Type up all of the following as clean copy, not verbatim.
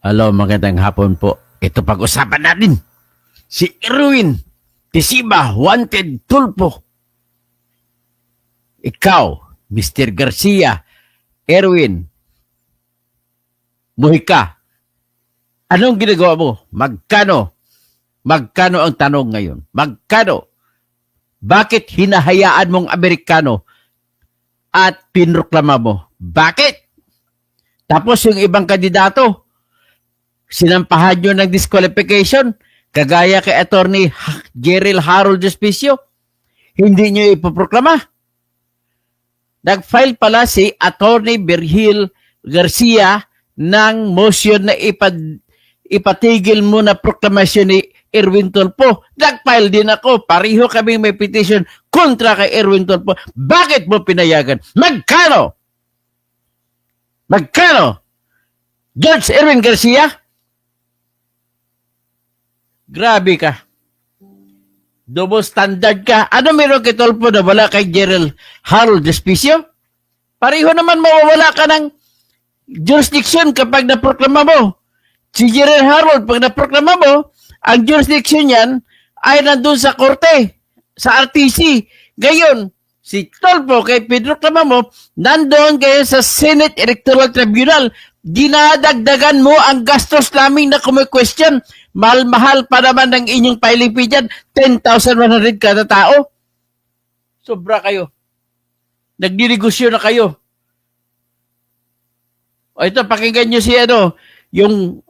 Hello, magandang hapon po. Ito pag-usapan natin. Si Erwin Tisiba, wanted tulpo. Ikaw, Mr. Garcia, Erwin, Mujica, anong ginagawa mo? Magkano? Magkano ang tanong ngayon? Magkano? Bakit hinahayaan mong Amerikano at pinroklama mo? Bakit? Tapos yung ibang kandidato, sinampahan nyo ng disqualification, kagaya kay Attorney Jerrel Harold Despicio, hindi nyo ipoproklama. Nag-file pala si Attorney Virgil Garcia ng motion na ipatigil mo na proklamasyon ni Erwin Tulfo. Nag-file din ako. Pareho kaming may petition kontra kay Erwin Tulfo. Bakit mo pinayagan? Magkano? Magkano? George Erwin Garcia? Grabe ka. Double standard ka. Ano meron kay Tulfo na wala kay Jerrel Harold Despicio? Pareho naman mawawala ka ng jurisdiction kapag naproklama mo. Si Jerrel Harold, pag naproklama mo, ang jurisdiction niyan ay nandun sa korte, sa RTC. Gayon, si Tulfo, kay pinroklama mo, nandun kayo sa Senate Electoral Tribunal. Dinadagdagan mo ang gastos namin na question. Mahal-mahal pa naman ng inyong filing fee dyan. 10,100 kada tao. Sobra kayo. Nagdinegosyo na kayo. O ito, pakinggan nyo si yung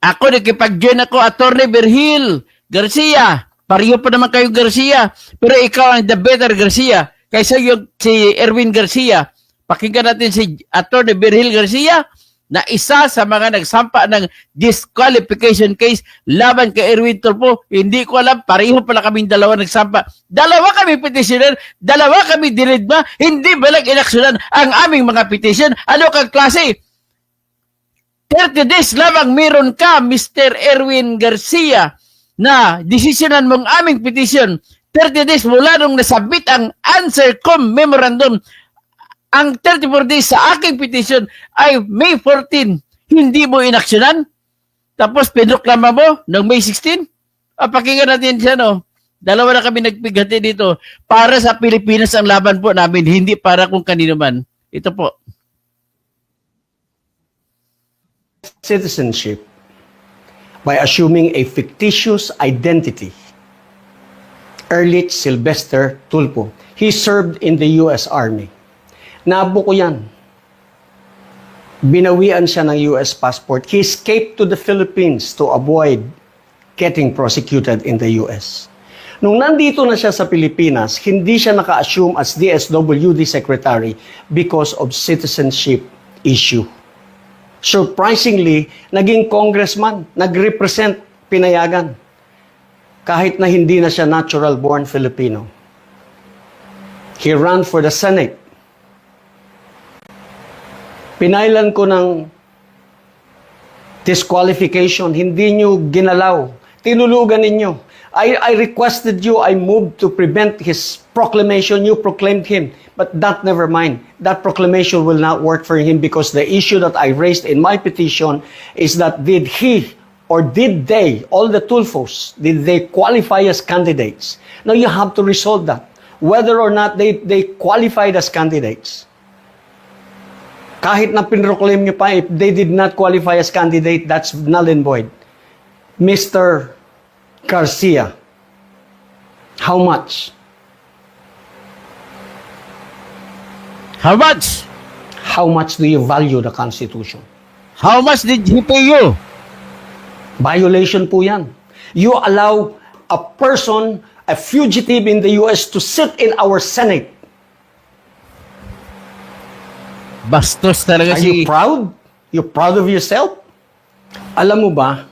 ako, nakipag-join ako, Attorney Virgil Garcia. Pareho pa naman kayo Garcia. Pero ikaw ang the better Garcia. Kaysa yung si Erwin Garcia. Pakinggan natin si Attorney Virgil Garcia na isa sa mga nagsampa ng disqualification case laban kay Erwin Tulfo. Hindi ko alam, pareho pala kaming dalawa nagsampa. Dalawa kami petitioner, dalawa kami dinidma, hindi ba lang inaksyonan ang aming mga petition? Ano kang klase? 30 days lamang meron ka, Mr. Erwin Garcia, na desisyonan mong aming petition. 30 days mula nung nasabit ang answer memorandum. Ang 34 days sa aking petition ay May 14. Hindi mo inaksyonan? Tapos pinuklama mo ng May 16? Pakinggan natin siya, no? Dalawa na kami nagpigati dito. Para sa Pilipinas ang laban po namin, hindi para kung kanino man. Ito po. Citizenship by assuming a fictitious identity. Erlich Sylvester Tulfo. He served in the U.S. Army. Nabuko yan. Binawian siya ng U.S. passport. He escaped to the Philippines to avoid getting prosecuted in the U.S. Nung nandito na siya sa Pilipinas, hindi siya naka-assume as DSWD Secretary because of citizenship issue. Surprisingly, naging congressman, nag-represent pinayagan. Kahit na hindi na siya natural-born Filipino. He ran for the Senate. Pinailan ko ng disqualification, hindi nyo ginalaw. Tinulugan ninyo. I requested you, I moved to prevent his proclamation. You proclaimed him. But that never mind. That proclamation will not work for him because the issue that I raised in my petition is that did he or did they, all the Tulfos, did they qualify as candidates? Now you have to resolve that. Whether or not they qualified as candidates. Kahit na pinroclaim nyo pa, if they did not qualify as candidate, that's null and void. Mr. Garcia, how much? How much? How much do you value the Constitution? How much did he pay you? Violation po yan. You allow a person, a fugitive in the U.S. to sit in our Senate. Bastos talaga Are you proud? You proud of yourself? Alam mo ba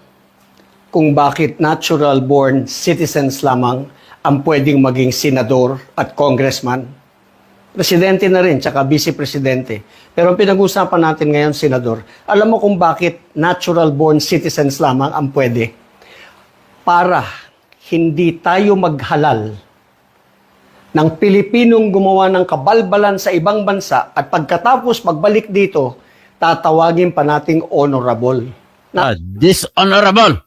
kung bakit natural-born citizens lamang ang pwedeng maging senador at congressman? Presidente na rin, tsaka vice-presidente. Pero ang pinag-usapan natin ngayon, senador, alam mo kung bakit natural-born citizens lamang ang pwede? Para hindi tayo maghalal ng Pilipinong gumawa ng kabalbalan sa ibang bansa at pagkatapos magbalik dito, tatawagin pa nating honorable. Dishonorable.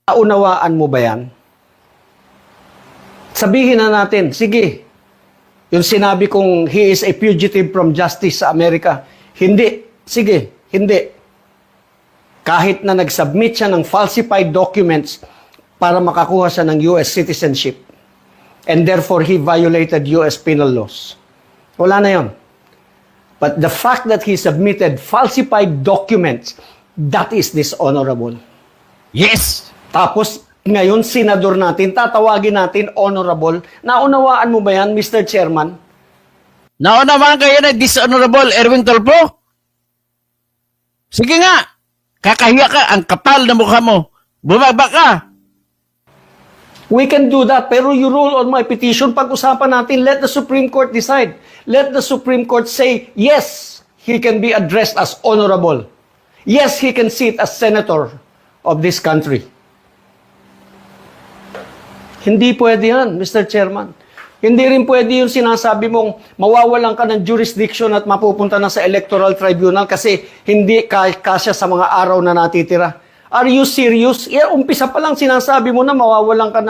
Naunawaan mo ba yan? Sabihin na natin, sige, yung sinabi kong he is a fugitive from justice sa Amerika, hindi, sige, hindi. Kahit na nag-submit siya ng falsified documents para makakuha siya ng US citizenship and therefore he violated US penal laws. Wala na yon. But the fact that he submitted falsified documents, that is dishonorable. Yes. Tapos, ngayon, senador natin, tatawagin natin honorable. Naunawaan mo ba yan, Mr. Chairman? Naunawaan kayo na dishonorable, Erwin Tulfo? Sige nga. Kakahiya ka. Ang kapal na mukha mo. Bumaba ka. We can do that, pero you rule on my petition. Pag-usapan natin, let the Supreme Court decide. Let the Supreme Court say, yes, he can be addressed as honorable. Yes, he can sit as senator of this country. Hindi pwede yan, Mr. Chairman. Hindi rin pwede yung sinasabi mong mawawalan ka ng jurisdiction at mapupunta na sa Electoral Tribunal kasi hindi kasya sa mga araw na natitira. Are you serious? Umpisa pa lang sinasabi mo na mawawalan ka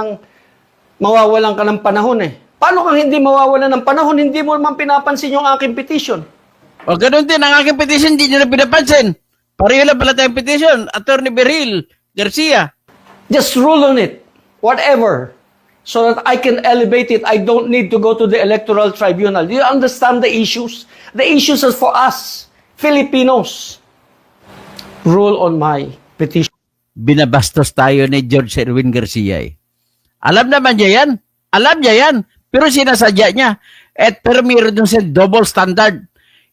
ng panahon eh. Paano kang hindi mawawalan ng panahon? Hindi mo naman pinapansin yung aking petition. O ganun din, ang aking petition, hindi nyo na pinapansin. Pareho lang pala tayong petition. Attorney Berhil Garcia. Just rule on it. Whatever. So that I can elevate it. I don't need to go to the Electoral Tribunal. Do you understand the issues? The issues are for us, Filipinos. Rule on my petition. Binabastos tayo ni George Erwin Garcia eh. Alam naman niya yan. Alam niya yan. Pero sinasadya niya. At pero meron dun sa double standard.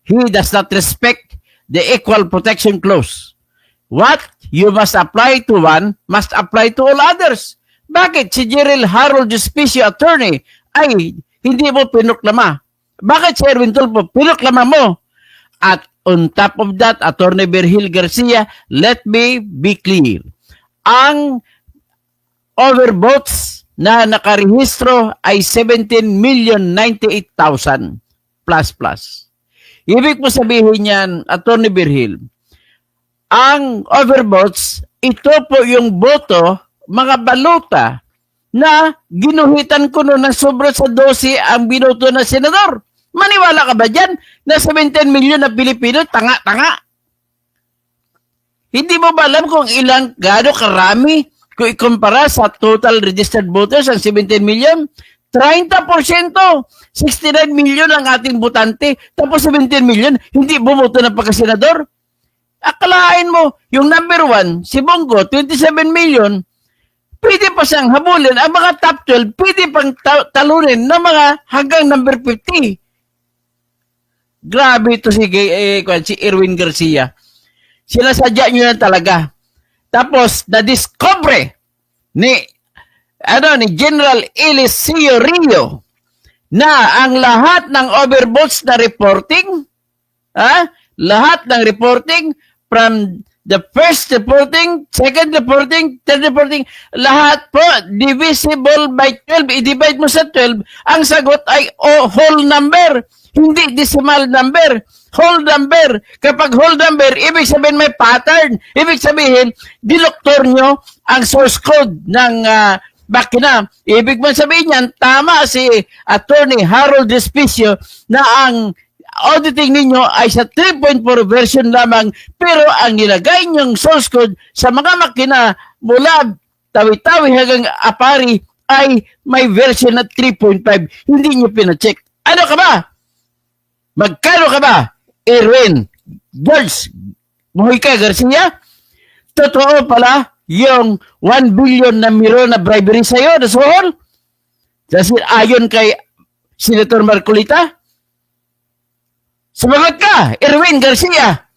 He does not respect the Equal Protection Clause. What you must apply to one must apply to all others. Bakit si Gerald Harold Despicio, attorney, ay hindi mo pinuklama? Bakit si Erwin Tulfo, pinuklama mo? At on top of that, Attorney Berhil Garcia, let me be clear. Ang overvotes na nakarehistro ay 17,098,000 plus. Ibig mo sabihin yan, Attorney Berhil, ang overvotes, ito po yung boto, mga baluta na ginuhitan ko noon ng sobra sa 12 ang binoto na senador. Maniwala ka ba dyan na 17 milyon na Pilipino, tanga-tanga? Hindi mo ba alam kung ilang, gaano karami kung ikumpara sa total registered voters ang 17 milyon? 30%, 69 milyon ang ating botante, tapos 17 milyon, hindi bumoto na pagkasenador? Akalain mo, yung number 1, si Bongo, 27 million, pwede pa siyang habulin. Ang mga top 12, pwede pang talunin ng mga hanggang number 50. Grabe ito si Erwin Garcia. Sinasadya nyo yan talaga. Tapos, na-discover ni General Eliseo Rio na ang lahat ng overvotes na reporting, lahat ng reporting from the first reporting, second reporting, third reporting, lahat po divisible by 12. I-divide mo sa 12, ang sagot ay whole number, hindi decimal number. Whole number. Kapag whole number, ibig sabihin may pattern. Ibig sabihin, dinoktor nyo ang source code ng makina. Ibig man sabihin yan, tama si Attorney Harold Despicio na ang auditing ninyo ay sa 3.4 version lamang, pero ang nilagay nyong source code sa mga makina mula Tawi-Tawi hanggang Apari ay may version na 3.5. Hindi nyo pinacheck. Ano ka ba? Magkano ka ba, Erwin George Mujica Garcia? Totoo pala yung 1 billion na miro na bribery sa'yo, na sohol? Kasi ayon kay Senator Marcolita? Sumagot ka, Erwin Garcia.